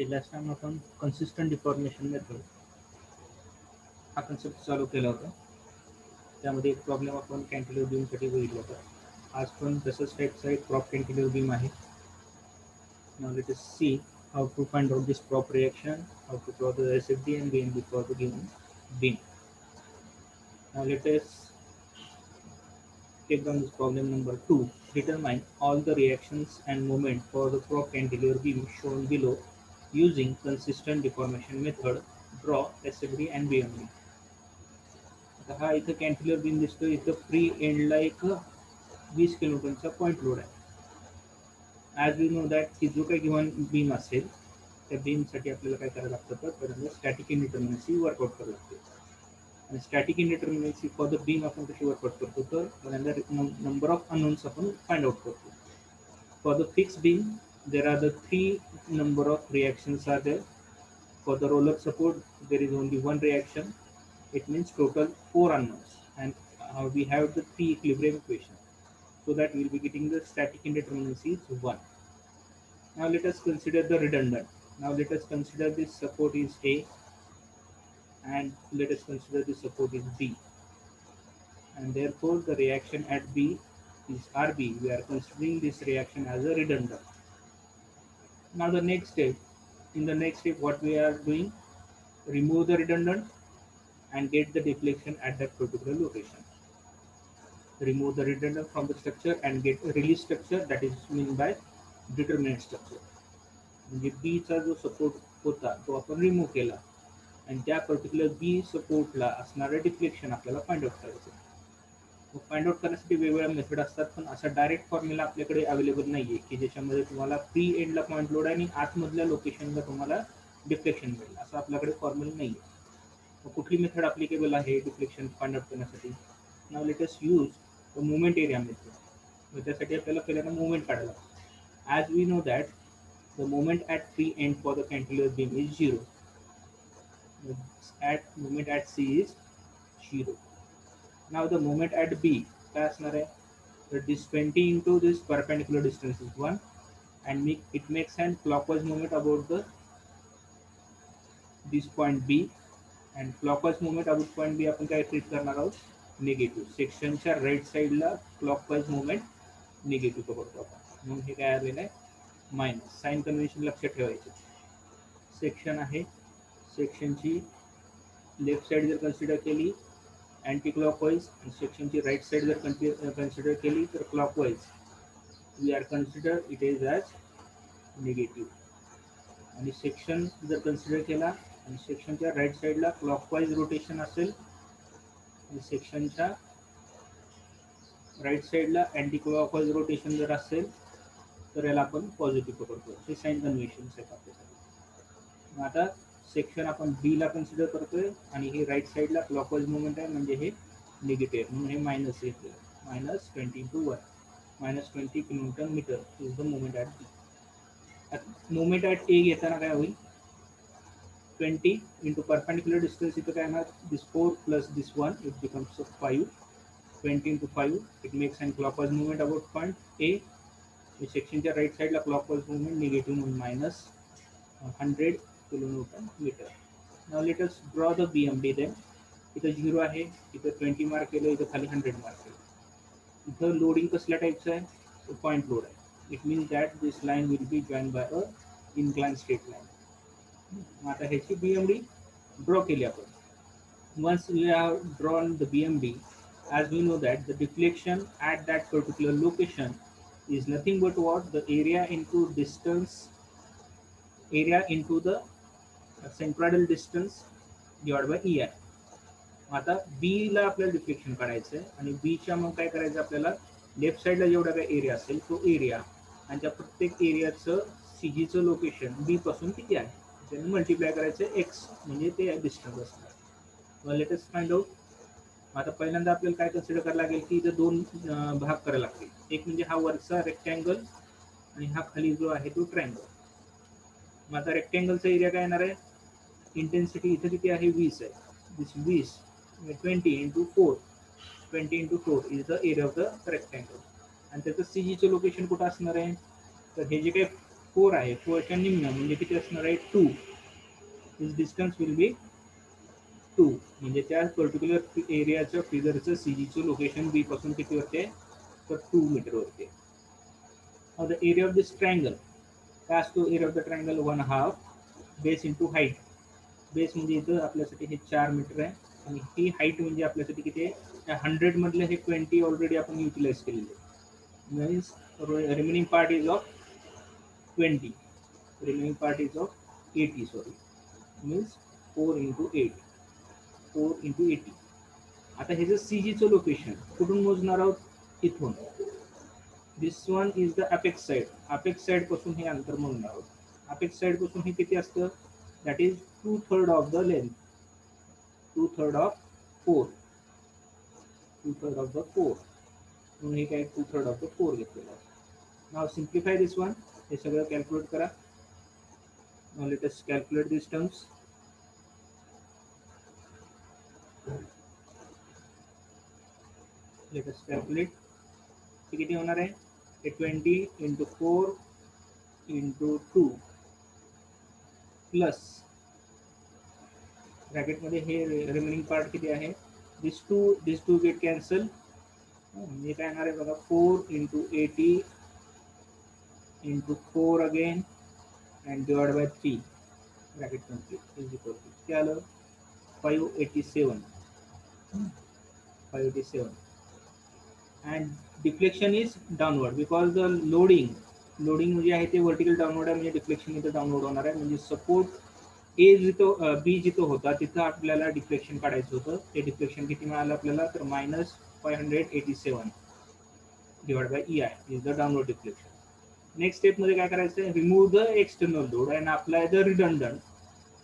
Last time आपण consistent deformation method हा concept चालू केला होता. त्यामध्ये एक प्रॉब्लेम आपण कॅन्टिलिव्हर बीमसाठी बघितला होता. आज पण तसंच टाईपचा एक प्रॉप कॅन्टिलिव्हर बीम आहे. Now let us see how to find out this prop reaction, how to draw the SFD and BMB for the given beam. Now let us take down this problem number 2. Determine all the reactions and moment for the prop cantilever beam shown below using consistent deformation method. Draw SFD and BMB. आता हा इथं cantilever beam दिसतो. इथं pre एंडला एक 20 किलोन्यूटनचा point load आहे. As we know that की जो काही गिव्हन बीम असेल त्या बीमसाठी आपल्याला काय करायला लागतं तर पहिल्यांदा स्टॅटिक इंडिटर्मिनन्सी वर्कआउट करावी लागते. आणि स्टॅटिक इंडिटर्मिनन्सी फॉर द बीम आपण कशी वर्कआउट करतो तर पहिल्यांदा नंबर ऑफ अननोन्स आपण फाइंड आउट करतो. For the fix beam there are the 3 number of reactions are there. For the roller support there is only 1 reaction. It means total 4 unknowns, and we have the 3 equilibrium equation, so that we will be getting the static indeterminacy is 1. Now let us consider the redundant. Now let us consider this support is A, and let us consider this support is B, and therefore the reaction at B is RB. We are considering this reaction as a redundant. Now the next step, in the next step what we are doing, remove the redundant and get the deflection at that particular location. Remove the redundant from the structure and get a release structure, that is mean by determinant structure. म्हणजे बी चा जो support होता तो आपण remove केला आणि त्या particular बी सपोर्टला असणारं डिफ्लेक्शन आपल्याला फाइंड आउट करायचं. मग फाइंड आउट करण्यासाठी वेगवेगळ्या मेथड असतात, पण असा डायरेक्ट फॉर्म्युला आपल्याकडे अवेलेबल नाही आहे की ज्याच्यामध्ये तुम्हाला प्री एंडला पॉईंट लोड आहे आणि आतमधल्या लोकेशनला तुम्हाला डिफ्लेक्शन मिळेल, असं आपल्याकडे फॉर्म्युला नाही आहे. मग कुठली मेथड अप्लिकेबल आहे डिफ्लेक्शन फाइंड आउट करण्यासाठी? Now let us use the moment area method. मग त्यासाठी आपल्याला पहिल्यांदा मुवमेंट काढायला लागतो. As we know that the moment at free end for the cantilever beam is 0. At moment at C is 0. Now the moment at B, काय असणार आहे? The this 20 into this perpendicular distance is 1, and it makes an clockwise movement about the this point B, and clockwise movement about point B आपण काय treat करणार आहोत? Negative. सेक्शनच्या right साईडला clockwise moment negative पकडतो आपण, म्हणून हे काय आलेलं आहे मायनस. साइन कन्व्हेन्शन लक्षात ठेवायचे. सेक्शन आहे, सेक्शनची लेफ्ट साइड जर कन्सिडर केली अँटी क्लॉकवाईज आणि सेक्शनची राईट साइड जर कन्सिडर केली तर clockwise, we are consider it is as negative. आणि सेक्शन जर कन्सिडर केला आणि सेक्शनच्या राईट साइडला क्लॉकवाईज रोटेशन असेल आणि सेक्शनच्या राईट साइडला अँटी क्लॉकवाईज रोटेशन जर असेल तर याला आपण पॉझिटिव्ह पकडतो. हे साइन कन्व्हेन्शन्स आहेत आपल्यासाठी. मग आता सेक्शन आपण बीला कन्सिडर करतोय आणि हे राईट साईडला क्लॉकवाईज मुवमेंट आहे म्हणजे हे निगेटिव्ह आहे, म्हणून हे मायनस येते. -20 × 1 -20 kilometre metre is the movement at B. Movement at A घेताना काय होईल? 20 इंटू परपेंडिक्युलर डिस्टन्स, इथं काय येणार? दिस 4 plus this 1, it becomes 5. 20 into 5, it makes an clockwise movement about point A. सेक्शनच्या राईट साईडला क्लॉकवाईज मुवमेंट निगेटिव्ह म्हणून -100 kilonewton meter. Now let us draw the BMB then. इथं 0 आहे, इथं 20 मार्क केलं, इथं खाली 100 मार्क केलं. इथं लोडिंग कसल्या टाईपचं आहे? पॉईंट लोड आहे. It means that this line will be join by a incline straight line. मग आता ह्याची BMB ड्रॉ केली आपण. Once we have drawn the BMB, as we know that the deflection at that particular location is nothing but what? The area into distance, area into the centroidal distance divided by EI. आता B ला आपल्याला deflection काढायचं आहे आणि बीच्या मग काय करायचं आपल्याला? लेफ्ट साईडला जेवढा काय एरिया असेल तो एरिया आणि त्या प्रत्येक एरियाचं CGचं लोकेशन बी पासून किती आहे त्याने मल्टिप्लाय करायचं एक्स, म्हणजे ते डिस्टन्स असणार. Let us find out. आता पहिल्यांदा आपल्याला काय कन्सिडर करायला लागेल की इथं 2 भाग करायला लागतील. एक म्हणजे हा वरचा रेक्टँगल आणि हा खाली जो आहे तो ट्रायंगल. मग आता रेक्टँगलचा एरिया काय येणार आहे? इंटेन्सिटी इथं किती आहे? 20 आहे. दिस 20 20 into 4, 20 into 4 is the area of the rectangle. आणि त्याचं CGचं लोकेशन कुठं असणार आहे? तर हे जे काही 4 आहे 4 च्या निम्न म्हणजे किती असणार आहे 2. दिस डिस्टन्स विल बी 2 म्हणजे त्या पर्टिक्युलर एरियाच्या फिगरचं सीजीचं लोकेशन बी पासून किती होते तर 2 मीटर होते. The area of this triangle काय असतो area of the triangle 1/2 base into height. Base म्हणजे इथं आपल्यासाठी हे 4 मीटर आहे आणि ही हाईट म्हणजे आपल्यासाठी किती आहे 100 मधले हे 20 ऑलरेडी आपण युटिलाइज केलेले means remaining part is of 20 remaining part is of 80 sorry means 4 into 8 4 into 80. आता हे जर सीजीचं लोकेशन कुठून मोजणार आहोत इथून. This one is the apex side. Apex side पासून हे अंतर मोजणार आहोत. अपेक्स साइड पासून हे किती असतं that is 2/3 of the length 2/3 of 4 2/3 of the 4 म्हणून हे काय 2/3 ऑफ द 4 घेतलेलं आहे. नाव सिम्प्लिफाय दिस वन. हे सगळं कॅल्क्युलेट करा. नाव लेट अस कॅल्क्युलेट दिस टर्म्स. Let us calculate. ते किती होणार आहे ते 20 इंटू 4 इंटू 2 प्लस ब्रॅकेटमध्ये हे रिमेनिंग पार्ट किती आहे दिस टू गेट कॅन्सल म्हणजे काय येणार आहे बघा 4 into 80 into 4 again and divide by 3 bracket complete is equal to किती आलं 587 587 and deflection is downward because the loading म्हणजे आहे ते वर्टिकल डाउनवर्ड आहे म्हणजे डिफ्लेक्शन इथं डाउनवर्ड होणार आहे. म्हणजे सपोर्ट ए जिथं बी जिथं होता तिथं आपल्याला डिफ्लेक्शन काढायचं होतं. ते डिफ्लेक्शन किती मिळालं आपल्याला तर -587 divide by E I is the downward deflection. Next स्टेपमध्ये काय करायचं आहे remove the external load and apply the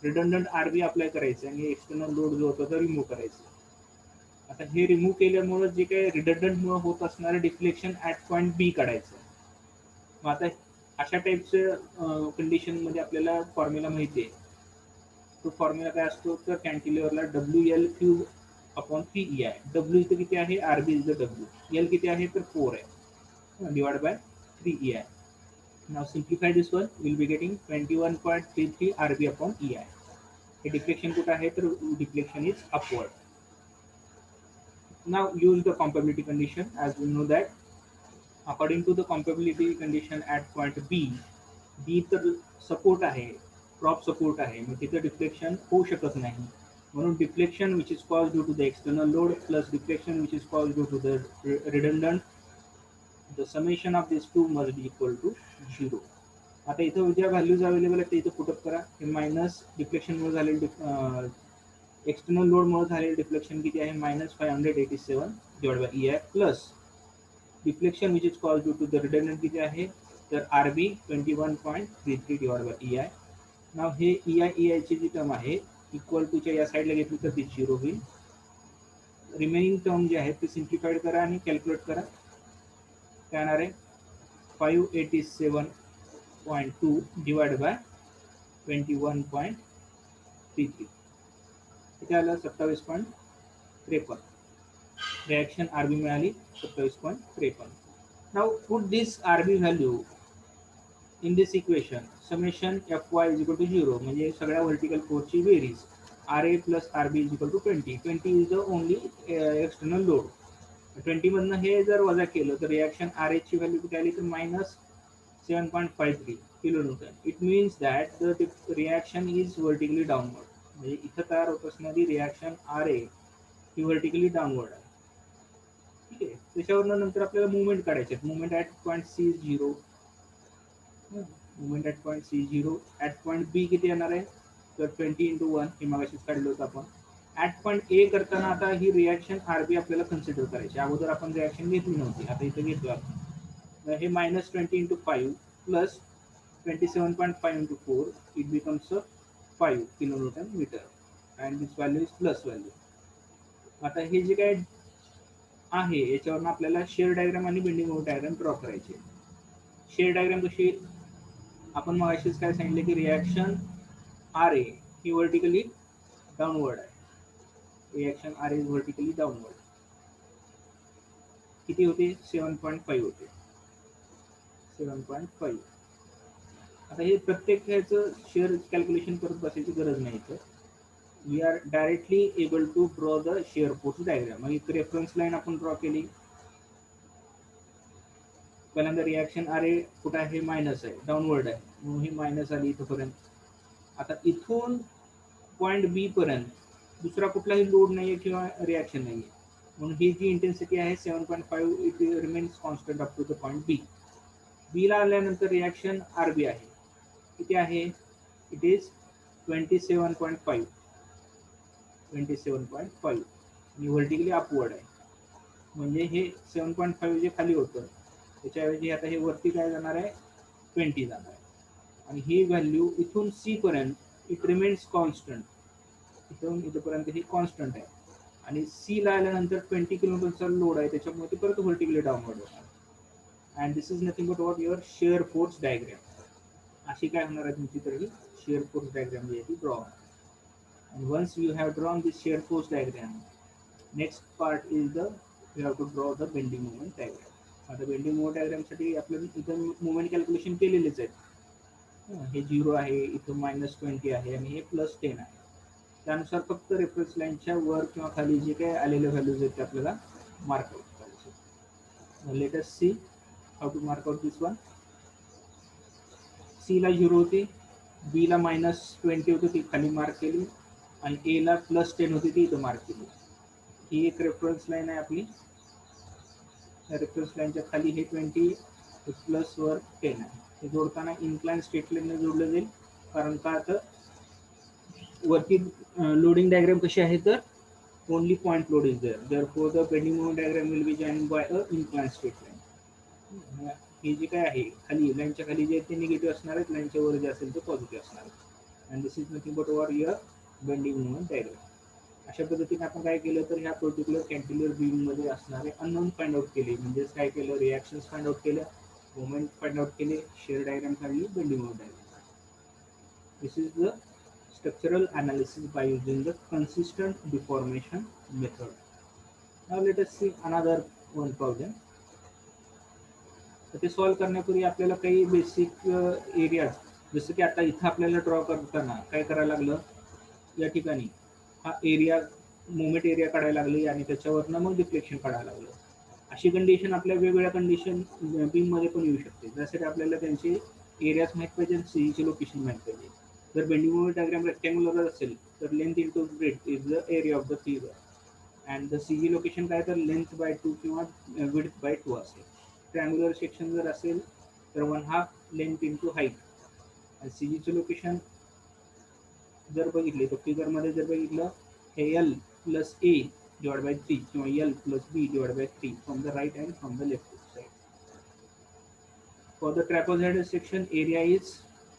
redundant RB apply करायचं आणि एक्सटर्नल लोड जो होता तो रिमूव्ह करायचा. आता हे रिमूव्ह केल्यामुळे जे काही रिडंडंटमुळे होत असणारे डिफ्लेक्शन ऍट पॉईंट बी काढायचं. मग आता अशा टाईपचं कंडिशनमध्ये आपल्याला फॉर्म्युला माहिती आहे. तो फॉर्म्युला काय असतो तर कॅन्टिलिव्हरला WL³ अपॉन 3EI. डब्ल्यू इथं किती आहे RB is the W. L किती आहे तर 4 आहे divide by 3EI. Now simplify this one will be getting 21.33 RB upon EI. हे डिफ्लेक्शन कुठं आहे तर deflection is upward. Now use the compatibility condition. As we know that according to the compatibility condition at point B, B तर support आहे prop support आहे मग तिथं deflection होऊ शकत नाही. म्हणून deflection which is cause due to the external load plus deflection which is cause due to the redundant the summation of this two must be equal to 0. आता इथं ज्या व्हॅल्यूज अवेलेबल आहेत ते इथं पुटअप करा. हे मायनस डिफ्लेक्शनमुळे झालेले external लोडमुळे झालेले डिफ्लेक्शन किती आहे -587 divide by EI plus deflection which is cause due to the redundant किती आहे तर RB 21.33 divide by EI. Now हे EI ची जी टर्म आहे इक्वल टूच्या या साईडला घेतली तर ती 0 होईल. रिमेनिंग टर्म जे आहेत ते सिम्प्लिफाईड करा आणि कॅल्क्युलेट करा. काय येणार आहे 587.2 डिवाइड बाय 21.33 किती आलं 27.53. रिएक्शन आरबी मिळाली 27.53. Now put this RB value in this equation summation Fy is equal to 0 म्हणजे सगळ्या व्हर्टिकल फोर्सची बेरीज RA plus RB is equal to 20. 20 is the only external load. 20 मधनं हे जर वजा केलं तर रिएक्शन RA ची व्हॅल्यू किती आली तर -7.53 kilonewton. It means that the reaction is vertically downward. म्हणजे इथं तयार होत असणारी रिएक्शन RA ही व्हर्टिकली डाउनवर्ड आहे. ठीक आहे. त्याच्यावरनं नंतर आपल्याला मुवमेंट काढायचे आहेत. Movement at point C0 movement at point C0 at point B किती येणार आहे तर 20 इंटू 1 हे मागाशीच काढलं होतं आपण. ॲट पॉईंट ए करताना आता ही रिएक्शन आरबी आपल्याला कन्सिडर करायची. अगोदर आपण रिएक्शन घेतली नव्हती आता इथं घेतो आपण. हे -20 into 5 plus 27.5 into 4 it becomes 5 kilonewton meter and this value is plus value. आता हे जे काय आहे याच्यावरून आपल्याला शेअर डायग्राम आणि बेंडिंग मोमेंट डायग्राम ड्रॉ करायचे. शेअर डायग्राम कशी आपण मगाशीच काय सांगितलं की रिएक्शन RA ही व्हर्टिकली डाउनवर्ड आहे. Reaction RA is vertically downward. किती होते 7.5 होते 7.5. आता हे प्रत्येक ह्याचं शेअर कॅल्क्युलेशन करत बसायची गरज नाही. तर we are directly able to draw the shear force diagram. मग एक रेफरन्स लाईन आपण ड्रॉ केली. पहिल्यांदा रिॲक्शन आर ए कुठं आहे, मायनस आहे, डाऊनवर्ड आहे, म्हणून ही मायनस आली इथपर्यंत. आता इथून पॉईंट बी पर्यंत दुसरा कुठलाही लोड नाहीये किंवा रिॲक्शन नाहीये, म्हणून ही जी इंटेन्सिटी आहे 7.5 it remains constant up to the point B. बीला आल्यानंतर रिॲक्शन आर बी आहे, किती आहे, इट इज 27.5 आणि व्हर्टिकली अपवर्ड आहे. म्हणजे हे 7.5 जे खाली होतं त्याच्याऐवजी आता हे वरती काय जाणार आहे, 20 जाणार आहे. आणि ही व्हॅल्यू इथून सी पर्यंत इट रिमेन्स कॉन्स्टंट, इथून इथपर्यंत ही कॉन्स्टंट आहे. आणि सी ला आल्यानंतर 20 किलोमीटरचा लोड आहे, त्याच्यामुळे ते परत व्हर्टिकली डाऊनवर्ड होणार. And this is nothing but what your share force diagram. अशी काय होणार आहे तुमची तरी शेअर फोर्स डायग्राम जी आहे ती draw. And once you have drawn this shear force diagram, next part is the you have to draw the bending moment diagram. आता bending moment diagram साठी आपल्याला इथं मोमेंट कॅल्क्युलेशन केलेलेच आहेत. हे 0 आहे, इथं -20 आहे आणि हे +10 आहे. त्यानुसार फक्त रेफरन्स लाईनच्या वर किंवा खाली जे काही आलेले व्हॅल्यूज आहेत ते आपल्याला मार्क आउट करायचे. Let us see how to mark out this one. C ला 0 होती, बी ला -20 होती, ती खाली मार्क केली, आणि ए ला +10 होती ती इथं मार्क केली. ही एक रेफरन्स लाईन आहे आपली. रेफरन्स लाईनच्या खाली हे 20 प्लस वर 10 आहे. हे जोडताना इन्क्लाइन स्ट्रेट लाईनने जोडलं जाईल, कारण का तर वरती लोडिंग डायग्राम कशी आहे तर only point load is there, therefore the bending moment diagram will be joined by a incline straight line. हे जे काय आहे खाली लाईनच्या खाली जे ते निगेटिव्ह असणार आहेत, लाईनच्या वर जे असेल ते पॉझिटिव्ह असणार आहे. And this is nothing but over your bending moment diagram. अशा पद्धतीने आपण काय केलं तर ह्या पर्टिक्युलर कॅन्टिल्युअर बीममध्ये असणारे अननोन फाइंड आउट केले. म्हणजेच काय केलं, रिॲक्शन्स फाइंड आउट केल्या, मोमेंट फाइंड आउट केले, शेअर डायग्राम काढली, bending moment diagram. This is the structural analysis by using the consistent deformation method. Now let us see another one problem. तर ते solve करण्यापूर्वी आपल्याला काही बेसिक एरियाज, जसं की आता इथं आपल्याला ड्रॉ करताना काय करायला लागलं, या ठिकाणी हा एरिया मोमेंट एरिया काढायला लागली आणि त्याच्यावरनं मग डिफ्लेक्शन काढायला लागलं. अशी कंडिशन आपल्या वेगवेगळ्या कंडिशन बीममध्ये पण येऊ शकते. त्यासाठी आपल्याला त्यांचे एरियाज माहीत पाहिजे, सीईची लोकेशन माहीत पाहिजे. जर बेंडिंग मोमेंट डायग्राम रेक्टँग्युलर असेल तर length into breadth is the area of the figure. And the CG location काय तर लेंथ बाय 2 किंवा विड्थ बाय 2 असेल. ट्रँग्युलर सेक्शन जर असेल तर 1/2 लेंथ इंटू हाईट. आणि सीजीचं लोकेशन जर बघितले तर फिगरमध्ये जर बघितलं हे L plus A divided by 3 किंवा L plus B divided by 3 from the right and from the left side. For the trapezoidal section, area is,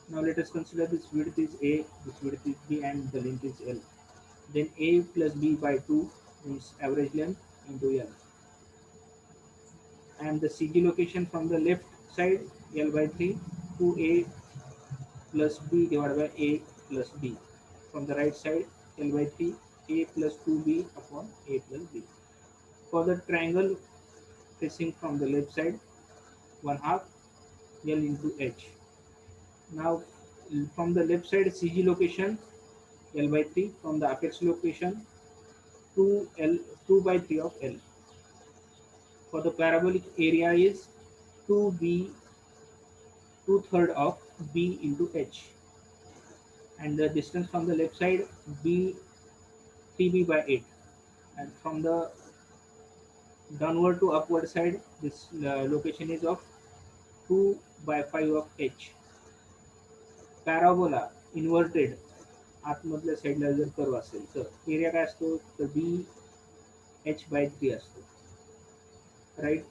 now let us consider this width is A, this width is B, and the length is L. Then A plus B by 2 means average length into L. And the CG location from the left side L by 3 to A plus B divided by A plus B. From the right side L by 3 A plus 2B upon A plus B. For the triangle facing from the left side 1/2 L into H. Now from the left side CG location L by 3, from the apex location 2 by 3 of L. For the parabolic area is 2B, 2/3 of B into H. And the distance from the left side B 3B by 8. And from the downward to upward side this location is of 2 by 5 of H. Parabola inverted आतमधल्या साईडला जर curve असेल तर area काय असतो तर बी H bye 3 असतो. Right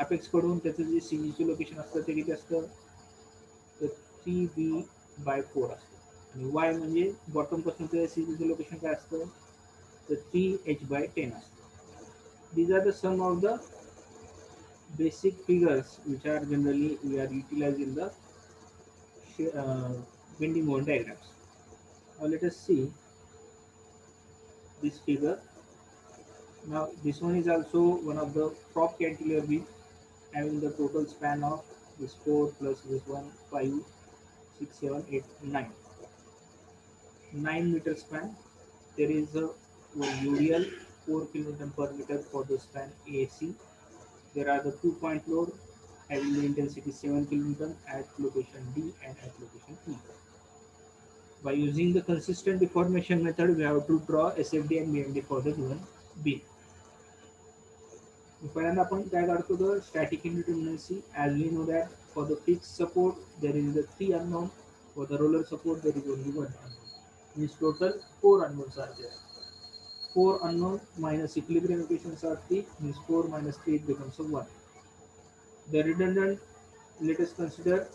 apex कडून त्याचं जे सीजीचं लोकेशन असतं ते किती असतं तर 3B by 4 असतं. आणि वाय म्हणजे बॉटम पासून त्या सीजीचं लोकेशन काय असतं तर 3H by 10 असतं. These are the sum of the basic figures which are generally we are utilized in the bending moment diagrams. Now let us see this figure. Now this one is also one of the prop cantilever beam having the total span of this 4 plus this one 5. 6, 7, 8, 9. 9 meter span. There is a UDL 4 kN per meter for the span AC. There are the 2-point load having the intensity 7 kN at location D and at location E. By using the consistent deformation method, we have to draw SFD and BMD for the given B. पहिल्यांदा आपण काय काढतो the static indeterminacy. As we know that for the fixed support there is the 3 unknown, for the roller support there is only 1 unknown. Means total 4 unknowns are there. 4 unknown minus equilibrium equations are 3, means 4 minus 3 becomes a 1. The redundant, let us consider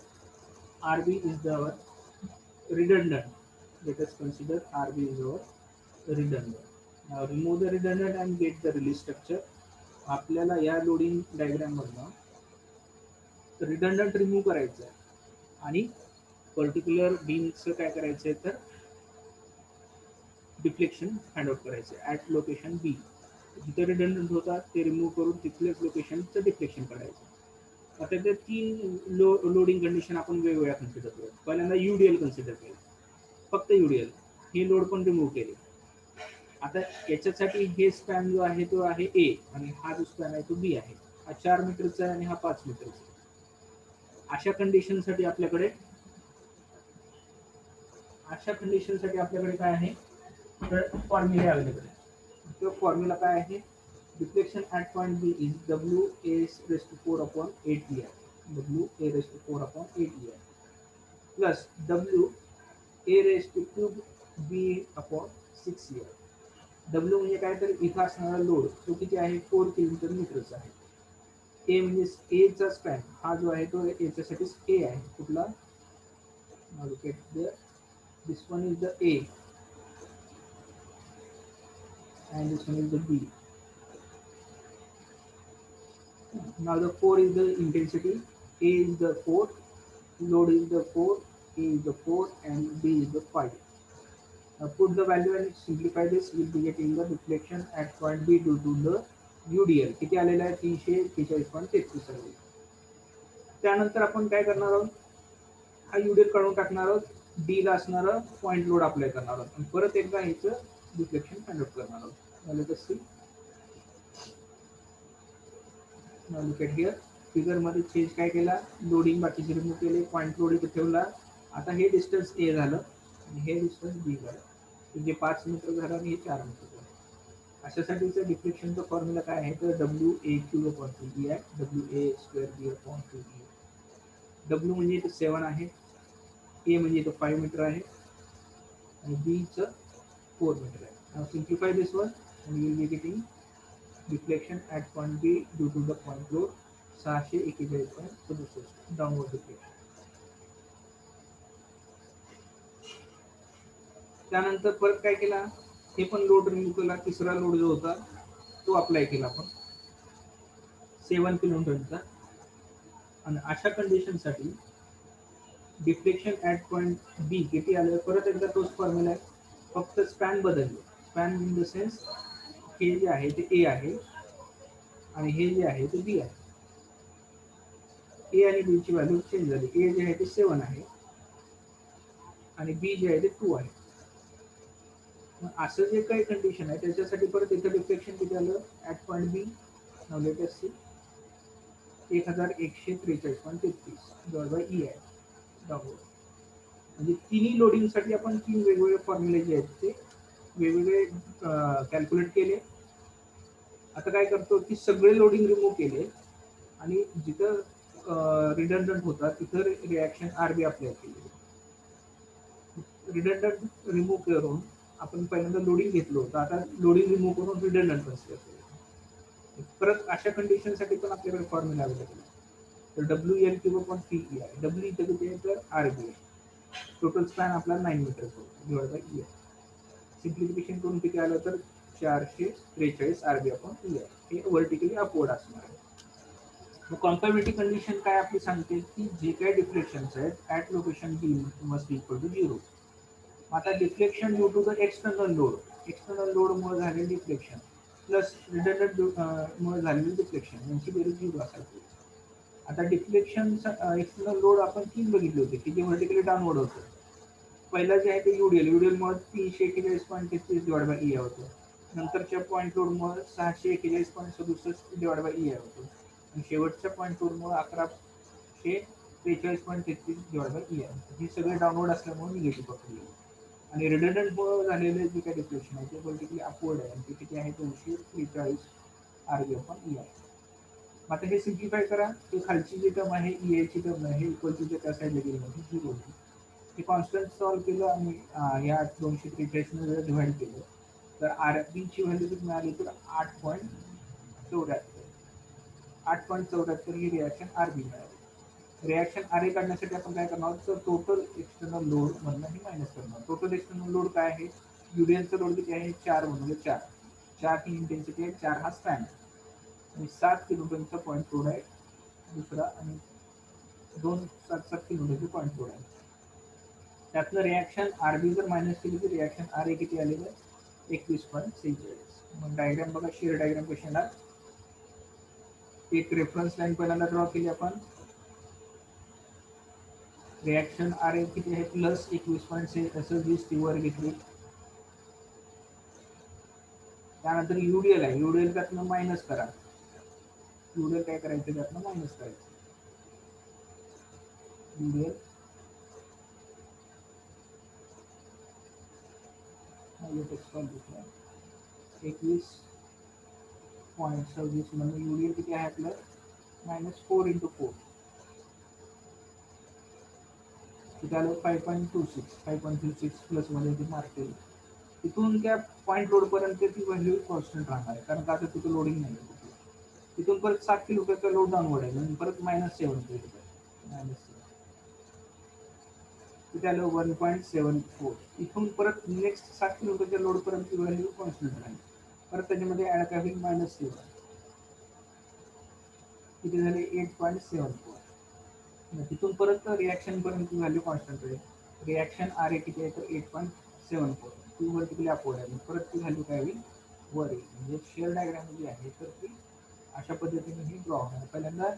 RB is the redundant. Let us consider RB is our redundant. Now remove the redundant and get the release structure. आपल्याला या loading diagram मधनं redundant remove करायचं आहे आणि particular बीमचं काय करायचं आहे तर डिफ्लेक्शन फाइंड आउट करायचं आहे ॲट लोकेशन बी. जिथे रिडंडंट होता ते रिमूव्ह करून तिथल्याच लोकेशनचं डिफ्लेक्शन करायचं. आता त्या 3 लोडिंग कंडिशन आपण वेगवेगळ्या कन्सिडर करू. पहिल्यांदा UDL कन्सिडर केलं, फक्त UDL. हे लोड पण रिमूव्ह केले. आता याच्यासाठी हे स्पॅन जो आहे तो आहे ए आणि हा जो स्पॅन आहे तो बी आहे. हा 4 मीटरचा आहे आणि हा 5 मीटरचा. अशा कंडिशनसाठी आपल्याकडे काय आहे तर फॉर्म्युला अवेलेबल आहे. तो फॉर्म्युला काय आहे, deflection at point B is WA⁴/8EI, WA⁴/8EI plus WA⁵B/6EI. W म्हणजे काय तर इथं असणारा लोड तो किती आहे 4 kN/मीटरचा आहे. ए म्हणजे एचा स्पॅन हा जो आहे तो याच्यासाठी ए आहे. कुठला this one is the A and this one is the B. Now the 4 is the intensity, A is the 4, load is the 4, A is the 4 and B is the 5. Now put the value and simplify this, we will be getting the deflection at point B due to the UDL. किती आलेला आहे 343.33 आलेला. त्यानंतर आपण काय करणार आहोत, हा UDL काढून टाकणार आहोत, D ला असणारा पॉइंट लोड अप्लाय करणार आहोत आणि परत एकदा ह्याचं डिफ्लेक्शन फाइंड आउट करणार आहोत. Let us see. Now look at here. Figure मध्ये चेंज काय केला, लोडिंग बाकीचे रिमूव्ह केले, पॉइंट लोड इथे ठेवला. आता हे डिस्टन्स ए झालं आणि हे डिस्टन्स बी झालं. म्हणजे 5 मीटर झालं आणि हे 4 मीटर झालं. अशासाठीचं डिफ्लेक्शनचं फॉर्म्युला काय आहे तर WA⁴/2EI, WA²B/2EI. W म्हणजे इथे 7 आहे, ए म्हणजे इथे 5 मीटर आहे आणि बीचं 4 मीटर आहे. Now simplify this one and you will be getting deflection at point B due to the point load 641.67 downward deflection. त्यानंतर परत काय केला, हे पण लोड रिमूव्ह केला. तिसरा लोड जो होता तो अप्लाय केला आपण 7 kN. आणि अशा कंडिशनसाठी डिफ्लेक्शन ॲट पॉइंट बी किती आलं, परत एकदा तोच फॉर्म्युला आहे, फक्त स्पॅन बदलले. स्पॅन इन द सेन्स हे जे आहे ते ए आहे आणि हे जे आहे ते बी आहे. ए आणि बी ची व्हॅल्यू चेंज झाली. ए जे आहे ते 7 आहे आणि बी जे आहे ते 2 आहे. असं जे काही कंडिशन आहे त्याच्यासाठी परत इथं डिफ्लेक्शन किती आलं at point B. Now let us see 1143.33 EI downward. म्हणजे तिन्ही लोडिंगसाठी आपण 3 वेगवेगळे फॉर्म्युले जे आहेत ते वेगवेगळे कॅल्क्युलेट केले. आता काय करतो की सगळे लोडिंग रिमूव्ह केले आणि जिथं रिडंडंट होता तिथं रिॲक्शन आरबी अप्लाय केली. रिडंडंट रिमूव्ह करून आपण पहिल्यांदा लोडिंग घेतलं होतं, आता लोडिंग रिमूव्ह करून रिडंडंट कन्सिडर केलं. परत अशा कंडिशनसाठी पण आपल्याकडे फॉर्म्युला अवेलेबल आहे. तर WL⁴/3EI. डब्ल्यू इथं किती आहे तर आरबी आहे. टोटल स्पॅन आपला 9 मीटर डिवाइड सिम्प्लिफिकेशन करून किती आलं तर 443 RB/EI. हे वर्टिकली अपवर्ड असणार आहे. मग कॉन्फर्मिटी कंडिशन काय आपली सांगते की जे काही डिफ्लेक्शन्स आहेत at location B must equal to 0. आता deflection due to the external लोडमुळे झालेले डिफ्लेक्शन प्लस रिडंडंट मुळे झालेले डिफ्लेक्शन यांची बेरीज 0 असायची. आता डिफ्लेक्शन एक्सटर्नल लोड आपण 3 बघितले होते की जे व्हर्टिकली डाउनवर्ड होतं. पहिलं जे आहे ते युडीएल. युडीएलमुळे 341.33 डिवाइड बाय ई होतं. नंतरच्या पॉईंट लोडमुळे 641.67 डिवाइड बाय ई होतं. आणि शेवटच्या पॉईंट लोडमुळे 1143.33 डिवाइड बाय ई होतं. हे सगळे डाउनवर्ड असल्यामुळे निगेटिव्ह पकडले. आणि रिडंडंट झालेले जे काही डिफ्लेक्शन आहे ते व्हर्टिकली अपवर्ड आहे आणि ते किती आहे 243 आरबी अपॉन ई आहे. आता हे सिम्प्लिफाय करा की खालची जी टर्म आहे ई आयची टर्म आहे इक्वल टू त्या साईडला गेली म्हणजे 0 होती. हे कॉन्स्टंट सॉल्व्ह केलं आणि या 243 ने जर डिव्हाइड केलं तर आर बीची व्हॅल्यू किती मिळाली तर 8.74. 8.74 ही रिॲक्शन आर बी मिळाली. रिॲक्शन आर ए काढण्यासाठी आपण काय करणार आहोत तर टोटल एक्सटर्नल लोड मधनं ही मायनस करणार. टोटल एक्सटर्नल लोड काय आहे युरियनचा लोड किती आहे 4 म्हणजे 4. 4 ही इंटेन्सिटी आहे 4 हा स्पॅन आहे आणि 7 किलोमीटरचा पॉईंट लोड आहे दुसरा आणि 2 7 किलोमीटरचे पॉईंट लोड आहे. त्यातलं रिॲक्शन आरबी जर मायनस केली तर रिॲक्शन आर ए किती आलेलं आहे 21.46. मग डायग्राम बघा शेअर डायग्राम कशी येणार. एक रेफरन्स लाईन पहिल्यांदा ड्रॉ केली आपण. रिॲक्शन आर ए किती आहे प्लस 21.26 ती वर घेतली. त्यानंतर युडीएल आहे. युडीएल त्यातनं मायनस करा. युडीएल काय करायचं त्यातनं मायनस करायचं. युडीएल 21.26 म्हणजे युडीएल किती आहे आपलं -4 × 4 तिथे आलं 5.26. 5.26 प्लस मध्ये ते मार्क केलं. तिथून त्या पॉईंट लोड पर्यंत ती व्हॅल्यू कॉन्स्टंट राहणार आहे कारण का आता तिथे लोडिंग नाही आहे. तिथून परत 7 किलोमीटरचा लोड डाऊनवर्ड आहे आणि परत -7 किलोमीटर तिथे आलं 1.74. इथून परत नेक्स्ट 7 किलोमीटरच्या लोड पर्यंत व्हॅल्यू कॉन्स्टंट राहील. परत त्याच्यामध्ये ऍड काय होईल -7 किती झाले 8.74. तिथून परत रिॲक्शन पर्यंत व्हॅल्यू कॉन्स्टंट राहील. रिॲक्शन आर ए किती आहे तर 8.74. ती व्हर्टिकली अपवर्ड आहे परत ती व्हॅल्यू काय होईल वर येईल. म्हणजे शेअर डायग्राम जी आहे तर ती अशा पद्धतीने ही ड्रॉ होणार. पहिल्यांदा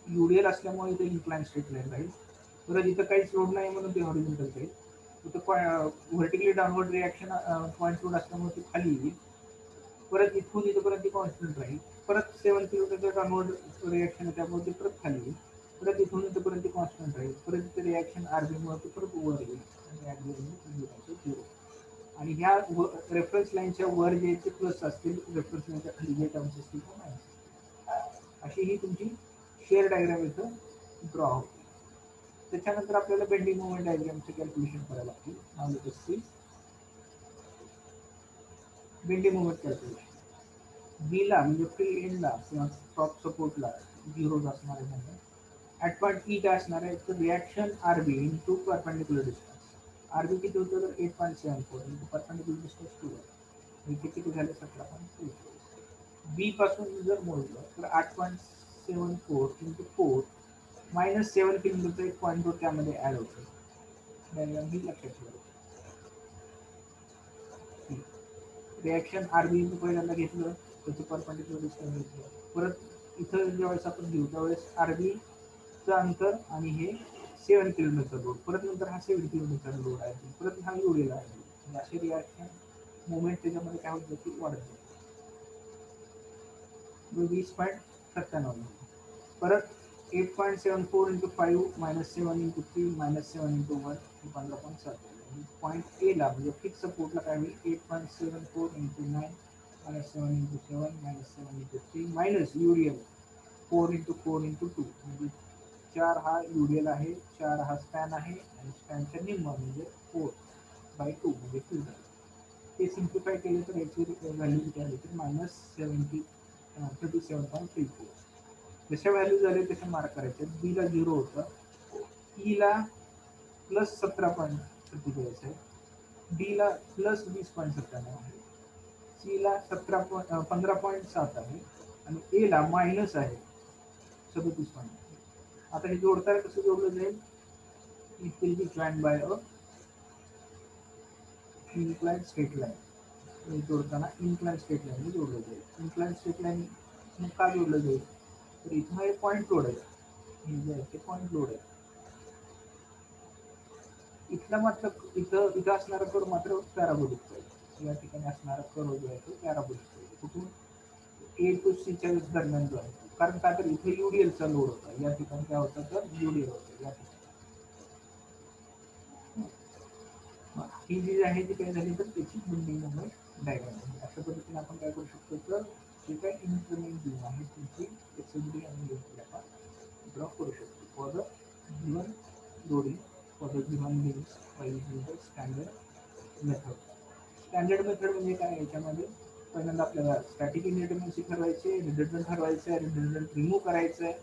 युडीएल असल्यामुळे इथे इन्क्लाइन स्ट्रेट लाईन राहील. परत इथं काहीच लोड नाही म्हणून ते हॉरिझॉन्टल जाईल. इथं vertically downward reaction point load असल्यामुळे ती खाली येईल. परत इथून इथपर्यंत कॉन्स्टंट राहील. परत 7 किलोमीटरचं डाउनवर्ड रिॲक्शन आहे त्यामुळे ते परत खाली येईल. परत इथून इथपर्यंत कॉन्स्टंट राहील. परत इथे रिॲक्शन आरबीमुळे ते परत वर येईल आणि आणि ह्या रेफरन्स लाईनच्या वर जे प्लस असतील रेफरन्स लाईनच्या खाली जे टर्म्स असतील ते मायनस. अशी ही तुमची शेअर डायग्राम इथं ड्रॉ होते. त्याच्यानंतर आपल्याला बेंडिंग मोमेंट डायग्रामचे कॅल्क्युलेशन करायला लागतील. Now let us see bending moment calculation. बीला म्हणजे फ्री एंडला किंवा टॉप सपोर्टला 0 असणार आहे म्हणजे ॲट पॉईंट ई काय असणार आहे तर reaction RB into perpendicular distance. RB किती होतं तर 8.74 इंटू परपेंडिक्युलर डिस्टन्स 2 आहे. हे किती झाले 17.2. बी पासून जर मोजलं तर 8.74 इंटू 4 -7 किलोमीटरचा एक पॉईंट त्यामध्ये ऍड होतो. डायग्राम ही लक्षात ठेवा. रिॲक्शन आरबी पहिल्यांदा घेतलं त्याचं परपेंडिक्युलर डिस्टन्स घेतलं. परत इथं ज्यावेळेस आपण घेऊ त्यावेळेस आरबीचं अंतर आणि हे 7 किलोमीटरचा लोड. परत नंतर हा 7 किलोमीटरचा लोड आहे. परत हा युडीएल आहे. म्हणजे असे रिॲक्शन मोमेंट त्याच्यामध्ये काय होतं की वाढत जाते. 20.97. परत 8.74 into 5 -7 into 3 -7 into 1 15.7. Point A ला म्हणजे फिक्स सपोर्टला काय होईल 8.74 into 9 -7 into 7 -7 into 3 minus UDL 4 into 4 into 2 म्हणजे 4 हा युडीएल आहे 4 हा स्पॅन आहे आणि स्पॅनच्या निम्मा म्हणजे 4/2 म्हणजे 2 झाले. ते सिम्प्लिफाय केले तर याची व्हॅल्यू किती आली तर -37.34. जशा व्हॅल्यू झाले तशा मार्क करायचे. बी ला 0 होतं. ई ला +17.47 आहे. डी ला +20.97 आहे. सी ला 15.7 आहे आणि ए ला मायनस आहे 37. आता हे जोडताना कसं जोडलं जाईल it will be join by a incline straight line. जोडताना इन्क्लाइन स्ट्रेट लाईन जोडलं जाईल. इन्क्लाइन स्ट्रेट लाईन मग का जोडलं जाईल तर इथं एक पॉईंट लोड आहे हे जे आहे ते पॉईंट लोड आहे. इथला मात्र इथं इथं असणारा कर्व मात्र पॅराबोलिकचा आहे. या ठिकाणी असणारा कर्व जो आहे तो पॅराबोलिकचा आहे. कुठून ए टू सीच्या दरम्यान जो आहे कारण का तर इथे युडीएलचा लोड होता. या ठिकाणी काय होतं तर युडीएल होतं या ठिकाणी. ही जी आहे ती काय झाली तर त्याची बिल्डिंग मुवमेंट डायग्राम आहे. अशा पद्धतीने आपण काय करू शकतो तर जे काही इन्क्रिमेंट बीम आहे त्याची एसएमडी आणि बीम आपण ड्रॉ करू शकतो for the given loading for the given beams by using the standard method. Standard method म्हणजे काय याच्यामध्ये पहिल्यांदा आपल्याला स्टॅटिक इनडिटर्मिनसी ठरवायची, रिडंडंट ठरवायचं आहे, रिडंडंट रिमूव्ह करायचं आहे.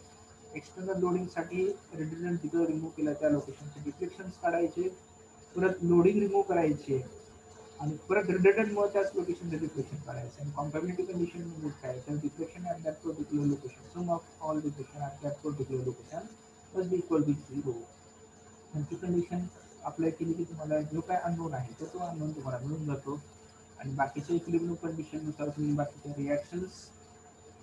एक्सटर्नल लोडिंगसाठी रिडंडंट जिथं रिमूव्ह केलं त्या लोकेशनचे डिफ्लेक्शन्स काढायचे, परत लोडिंग रिमूव्ह करायचे आणि परत रिडंडंटमुळे त्याच लोकेशनचे डिफ्लेक्शन काढायचं आणि कॉम्पॅबिलिटी कंडिशन म्हणजे काय तर deflection at that particular location sum of all deflection at that particular location must be equal to 0. आणि ती कंडिशन अप्लाय केली की तुम्हाला जो काय अननोन आहे तो अननोन तुम्हाला मिळून जातो आणि बाकीच्या इक्विलिब्रियम कंडिशननुसार तुम्ही बाकीच्या रिॲक्शन्स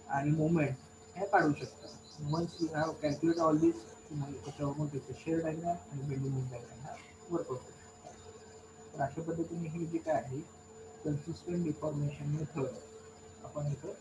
आणि मोमेंट हे काढू शकता. Once you have calculate all this तुम्हाला त्याच्यावर त्याचे शेअर डायग्राम आणि बिल्डिंग डायग्राम हा वर्कआउट करू शकता. तर अशा पद्धतीने हे जे काय आहे कन्सिस्टंट डिफॉर्मेशन मेथड आपण इथं